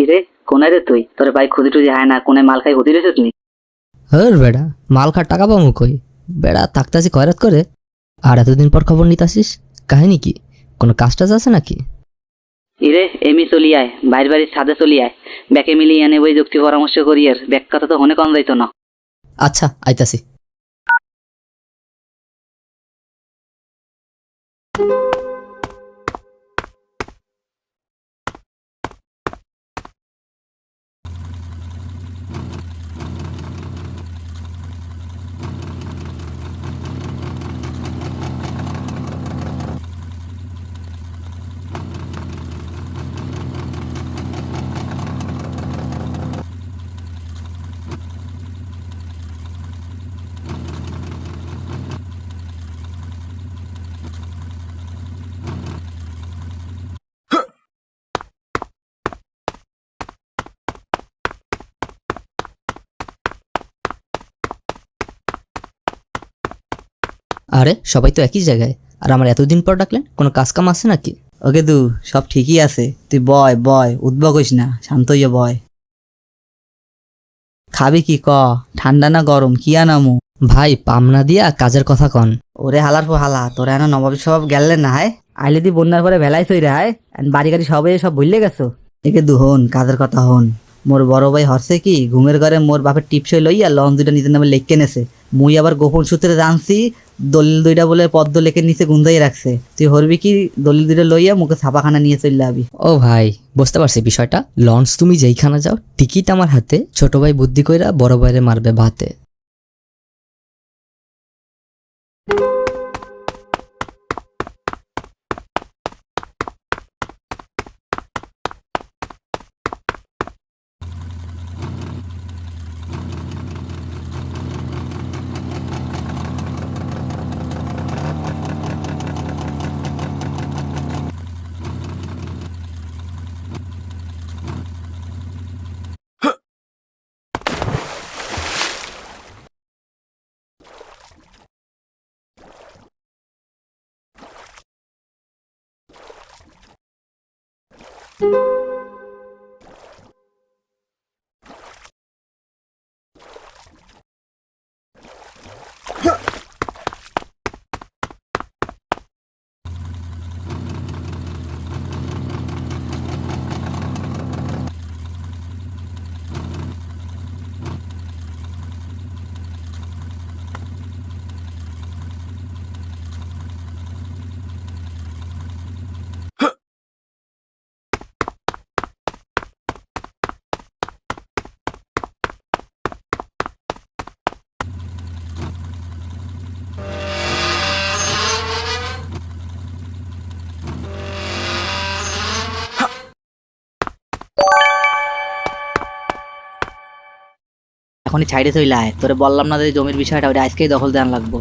ইরে কোনায় রে তুই? তোর ভাই খুদি টুদি হায় না, কোনায় মাল খাই হুতি রেছিস নি? হর বেড়া, মাল খার টাকা পাবো কই? বেড়া থাকতাছি খয়রাত করে, আর এতদিন পর খবর নিতাসিস। কাহিনী কি? কোনো কাজ টাজ আছে নাকি? ইরে এমি চলি আয়, বাইর বাড়ির ছাদে চলি আয়, ব্যাকে মিলিয়ে এনে বই যুক্তি পরামর্শ করি। আর ব্যাক কথা তো হনে কম যাইতো না। আচ্ছা, আইতাছি। আরে সবাই তো একই জায়গায়, আর আমার এতদিন পর ডাকলেন, কোনো কাজ কাম আছে নাকি? ওকে দু, সব ঠিকই আছে, তুই বয় বয়, উদ্ভব হইস না, শান্ত হইয়া বয়। খাবি কি ক? ঠান্ডা না গরম, কি আনামু? ভাই পামনা দিয়া কাজের কথা কন। ওরে হালার পর হালা, তোরা এনে নবাব সব গেলেন না হায়? আইলে দি বন্যার পরে ভেলাই থই রে হায়, বাড়ি গাড়ি সবে সব ভুললে গেছো। একে দু হন, কাজের কথা হন। মোর বড় ভাই হরছে কি, ঘুমের ঘরে মোর বাপের টিপসই লইয়া লন দুইটা নিজের নামে লেখকে নেছে। মুই আবার গোপন সূত্রে জানছি দলিল দুইটা বলে পদ্ম লেখে নিচে গুন্দাই রাখছে। তুই হরবি কি, দলিল দুইটা লইয়া মুখে ছাপাখানা নিয়ে চললে আবি। ও ভাই, বুঝতে পারছি বিষয়টা। লঞ্চ তুমি যেইখানে যাও, টিকিট আমার হাতে। ছোট ভাই বুদ্ধি কইরা বড় ভাইরে মারবে ভাতে। এখনই ছাইড়ে চইলে আয়, তোরে বললাম না যে জমির বিষয়টা, ওটা আজকেই দখল দেওয়ান লাগবো।